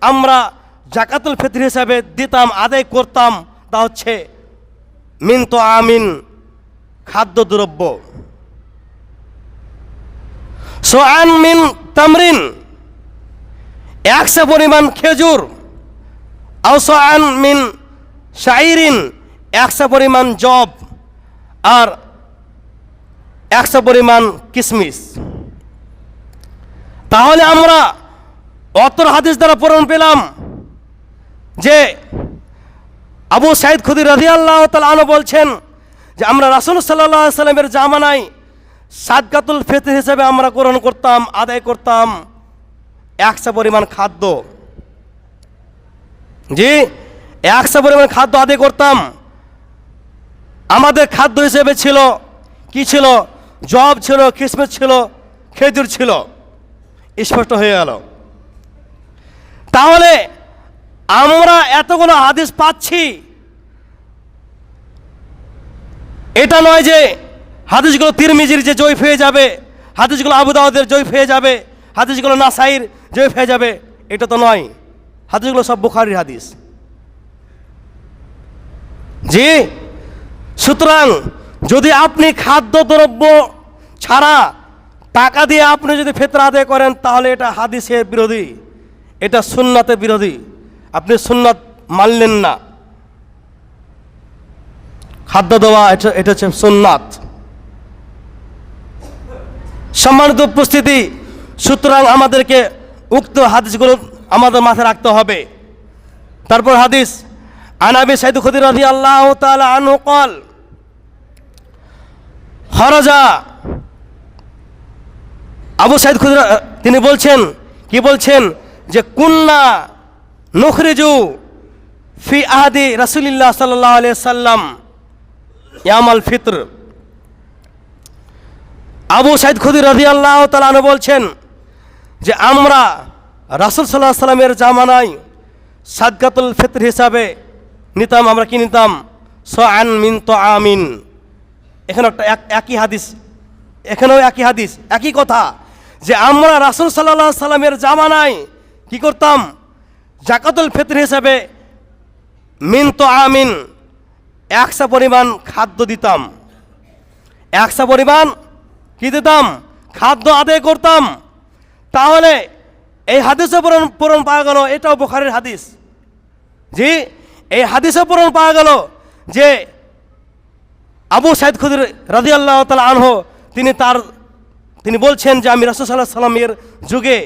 আমরা জাকাতুল ফিতর হিসাবে দিতাম, আদায় করতাম, তা হচ্ছে মিন তাআমিন, খাদ্যদ্রব্য। সোআন মিন তামরিন, 100 পরিমাণ খেজুর। আও সোআন মিন শাইরিন, 100 পরিমাণ জব, আর 100 পরিমাণ কিশমিশ। তাহলে আমরা অতর হাদিস দ্বারা প্রমাণ পেলাম যে আবু সাঈদ খুদরি রাদিয়াল্লাহু তাআলা আনহু বলছেন যে আমরা রাসূল সাল্লাল্লাহু আলাইহি সাল্লামের জামানায় সাদকাতুল ফিতর হিসেবে আমরা গ্রহণ করতাম, আদায় করতাম 100 পরিমাণ খাদ্য। জি, 100 পরিমাণ খাদ্য আদায় করতাম। আমাদের খাদ্য হিসেবে ছিল কি? ছিল জব, ছিল কিশমিশ, ছিল খেজুর, ছিল। স্পষ্ট হয়ে গেল। তাহলে আমরা এতগুলো হাদিস পাচ্ছি, এটা নয় যে হাদিসগুলো তিরমিজির যে জয়ীফ হয়ে যাবে, হাদিসগুলো আবু দাউদের জয়ীফ হয়ে যাবে, হাদিসগুলো নাসাইর জয়ীফ হয়ে যাবে, এটা তো নয়। হাদিসগুলো সব বুখারীর হাদিস। জি, সুতরাং যদি আপনি খাদ্যদ্রব্য ছাড়া টাকা দিয়ে আপনি যদি ফিতরা আদায় করেন, তাহলে এটা হাদিসের বিরোধী, এটা সুন্নাতের বিরোধী। আপনি সুন্নাত মানলেন না। খাদ্য দেওয়া এটা হচ্ছে সুন্নাত। সম্মানিত উপস্থিতি, সুতরাং আমাদেরকে উক্ত হাদিসগুলো আমাদের মাথায় রাখতে হবে। তারপর হাদিস, আন আবি সাঈদ খুদরি রাদিয়াল্লাহু তাআলা আনহু قال খরাজা, আবু সাঈদ খুদরি তিনি বলছেন, কি বলছেন? যে কুন্না নুখরিজু ফি আহদি রাসূলিল্লাহ সাল্লাল্লাহু আলাইহি সাল্লাম ইয়ামাল ফিতর। আবু সাঈদ খুদরি রাদিয়াল্লাহু তাআলা আনহু বলছেন যে আমরা রাসূল সাল্লাল্লাহু আলাইহি সাল্লামের জামানায় সাদকাতুল ফিতর হিসাবে নিতাম। আমরা কি নিতাম? সোআন মিন তাআমিন। এখানে একই হাদিস, এখানেও একই হাদিস, একই কথা, যে আমরা রাসূল সাল্লাল্লাহু আলাইহি সাল্লামের জামানায় কি করতাম? জাকাতুল ফিতর হিসাবে মিন তাআমিন 100 পরিমাণ খাদ্য দিতাম। 100 পরিমাণ কি দিতাম? খাদ্য আদায় করতাম। তাহলে এই হাদিসে প্রমাণ পাওয়া গেল, এটাও বুখারীর হাদিস। জি, এই হাদিসে প্রমাণ পাওয়া গেল যে আবু সাঈদ খুদরি রাদিয়াল্লাহু তাআলা আনহু তিনি বলছেন যে আমি রাসূল সাল্লাল্লাহু আলাইহি সাল্লামের যুগে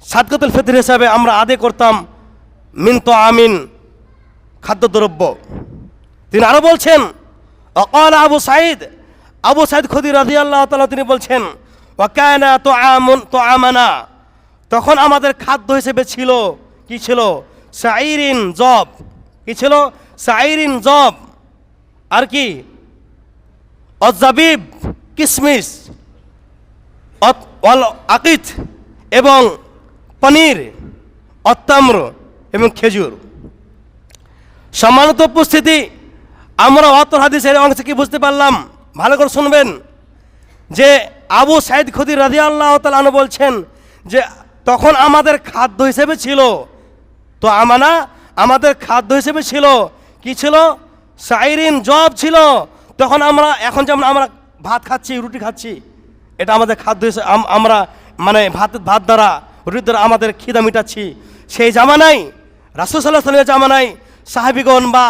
সাদকাতুল ফিতর হিসাবে আমরা আদায় করতাম মিন তাআমিন, খাদ্যদ্রব্য। তিনি আরো বলছেন, অকাল আবু সাঈদ খুদরি রাদিয়াল্লাহু তাআলা তিনি বলছেন, ওয়া কানা তাআমানা, তখন আমাদের খাদ্য হিসেবে ছিল কি? ছিল শাইরিন জব। কি ছিল? শাইরিন জব, আর কি? অজাবিব, কিশমিশ, ওয়াল আকিত, এবং পনির, অত্তাম্র, এবং খেজুর। সম্মানিত উপস্থিতি, আমরা অতর হাদিসের অংশে কি বুঝতে পারলাম? ভালো করে শুনবেন যে আবু সাঈদ খুদরি রাদিয়াল্লাহু তাআলা আনহু বলছেন যে তখন আমাদের খাদ্য হিসেবে ছিল, তো আমাদের খাদ্য হিসেবে ছিল কি? ছিল শাইরিন জব ছিল। তখন আমরা, এখন যেমন আমরা ভাত খাচ্ছি, রুটি খাচ্ছি, এটা আমাদের খাদ্য হিসেবে আমরা মানে ভাত দ্বারা, রুটি দ্বারা আমাদের খিদা মিটাচ্ছি। সেই জামানায় রাসূল সাল্লাল্লাহু আলাইহি ওয়াসাল্লামের জামানায় সাহাবীগণ বা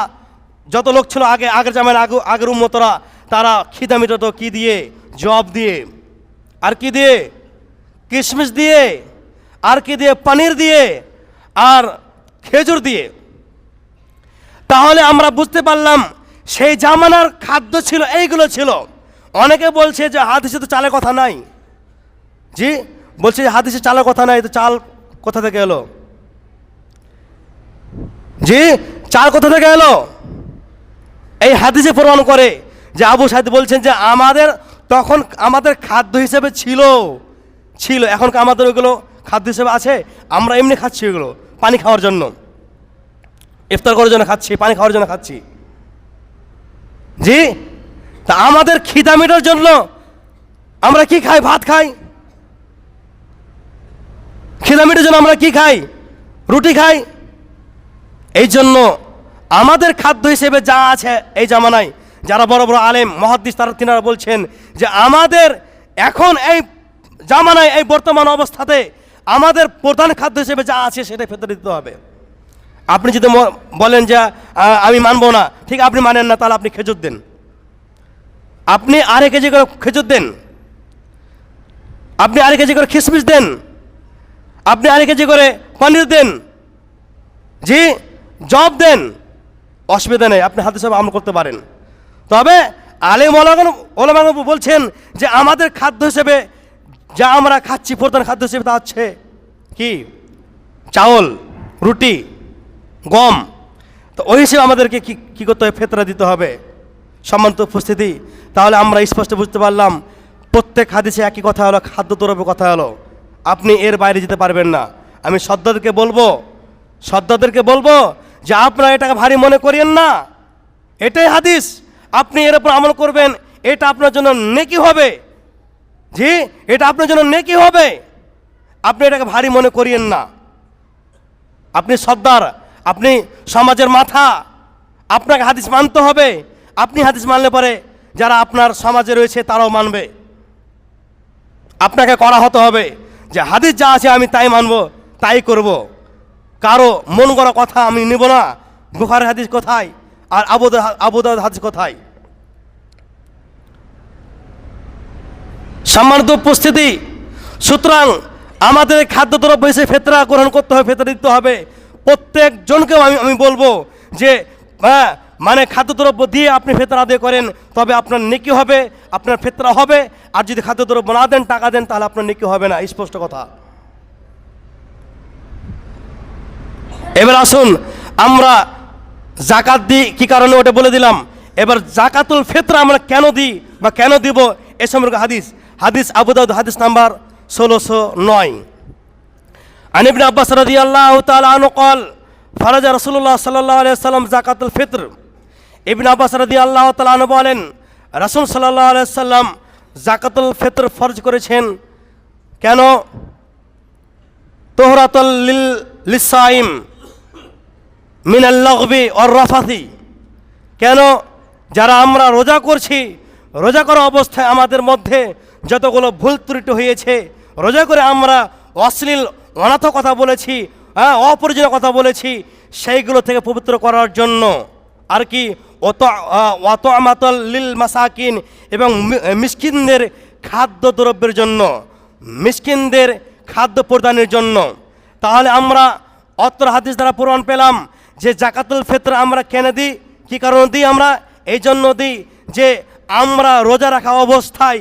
যত লোক ছিল আগের জামানায় আগের উম্মতরা, তারা খিদা মিটাতো কি দিয়ে? জব দিয়ে। আর কি দিয়ে? কিশমিশ দিয়ে। আর কি দিয়ে? পনির দিয়ে, আর খেজুর দিয়ে। তাহলে আমরা বুঝতে পারলাম সেই জামানার খাদ্য ছিল এইগুলো ছিল। অনেকে বলছে যে হাদিসে তো চালের কথা নাই। জি, বলছে যে হাদিসে চালের কথা নাই, তো চাল কোথা থেকে এলো? জি, চাল কোথা থেকে এলো? এই হাদিসে প্রমাণ করে যে আবু সাঈদ বলছেন যে তখন আমাদের খাদ্য হিসেবে ছিল। এখন আমাদের ওইগুলো খাদ্য হিসেবে আছে? আমরা এমনি খাচ্ছি ওইগুলো, পানি খাওয়ার জন্য, ইফতার করার জন্য খাচ্ছি, পানি খাওয়ার জন্য খাচ্ছি। জি, তা আমাদের খিদা মেটার জন্য আমরা কি খাই? ভাত খাই। খিদা মেটার জন্য আমরা কি খাই? রুটি খাই। এই জন্য আমাদের খাদ্য হিসেবে যা আছে এই জামানায়, যারা বড় বড় আলেম মুহাদ্দিস তিনারা বলছেন যে আমাদের এখন এই জামানায় এই বর্তমান অবস্থাতে আমাদের প্রধান খাদ্য হিসেবে যা আছে সেটাই ফেতরা দিতে হবে। আপনি যদি বলেন যে আমি মানবো না, ঠিক আপনি মানেন না, তাহলে আপনি খেজুর দেন, আপনি আড়াই কেজি করে খেজুর দেন, আপনি আড়াই কেজি করে কিশমিশ দেন, আপনি আড়াই কেজি করে পনির দেন, জি জব দেন, অসুবিধা নেই, আপনি হাদিস আমল করতে পারেন। তবে আলেম ওলামা বলছেন যে আমাদের খাদ্য হিসেবে যা আমরা খাচ্ছি প্রধান খাদ্য হিসেবে তা হচ্ছে কি চাউল, রুটি, গম। তো ওই হিসেবে আমাদেরকে কী করতে হবে? ফেতরা দিতে হবে। সম্মানিত উপস্থিতি, তাহলে আমরা স্পষ্ট বুঝতে পারলাম প্রত্যেক হাদিসে একই কথা হলো, খাদ্য দ্রব্য কথা হলো, আপনি এর বাইরে যেতে পারবেন না। আমি সদ্দাদেরকে বলবো যে আপনারা এটাকে ভারী মনে করিয়েন না, এটাই হাদিস, আপনি এর উপর আমল করবেন, এটা আপনার জন্য নেকি হবে। জি, এটা আপনার জন্য নেকি হবে, আপনি এটাকে ভারী মনে করিয়েন না। আপনি সর্দার, আপনি সমাজের মাথা, আপনাকে হাদিস মানতে হবে। আপনি হাদিস মানলে পরে যারা আপনার সমাজে রয়েছে তারাও মানবে। আপনাকে করা হতে হবে যে হাদিস যা আছে আমি তাই মানব, তাই করব। কারো মন গড়া কথা আমি নেব না। বুখারীর হাদিস কোথায় আর আবু দাউদ হাদিস কোথায়? সম্মানিত উপস্থিতি, সুতরাং আমাদের খাদ্যদ্রব্য হিসেবে ফেতরা গ্রহণ করতে হবে, ফেতরা দিতে হবে। প্রত্যেকজনকেও আমি বলবো যে মানে খাদ্যদ্রব্য দিয়ে আপনি ফেতরা আদায় করেন, তবে আপনার নেকি হবে, আপনার ফেতরা হবে। আর যদি খাদ্যদ্রব্য না দেন, টাকা দেন, তাহলে আপনার নেকি হবে না, স্পষ্ট কথা। এবার আসুন আমরা জাকাত দিই কী কারণে, ওটা বলে দিলাম। এবার জাকাতুল ফিতর আমরা কেন দিই বা কেন দিব এ সম্পর্কে হাদিস আবু দাউদ হাদিস নাম্বার 1609। আন ইবনে আব্বাস রাদিয়াল্লাহু তাআলা আনহু قال ফরাজা রাসূলুল্লাহ সাল্লাল্লাহু আলাইহি ওয়াসাল্লাম যাকাতুল ফিতর। ইবনে আব্বাস রাদিয়াল্লাহু তাআলা আনহু বলেন রাসূল সাল্লাল্লাহু আলাইহি ওয়াসাল্লাম যাকাতুল ফিতর ফরজ করেছেন। কেন? তুহরাতুল লিসাইম মিনাল লাগবি ওয়ার রাফাথি। কেন? যারা আমরা রোজা করছি, রোজা করা অবস্থায় আমাদের মধ্যে যতগুলো ভুল ত্রুটি হয়েছে, রোজা করে আমরা অশ্লীল অনাথ কথা বলেছি, অপরিজনীয় কথা বলেছি, সেইগুলো থেকে পবিত্র করার জন্য। আর কি অত আমাতল লিল মাসাকিন, এবং মিসকিনদের খাদ্য দ্রব্যের জন্য, মিসকিনদের খাদ্য প্রদানের জন্য। তাহলে আমরা অত্র হাদিস দ্বারা প্রমাণ পেলাম যে জাকাতুল ফিতর আমরা কেন দিই, কী কারণে দিই? আমরা এই জন্য দিই যে আমরা রোজা রাখা অবস্থায়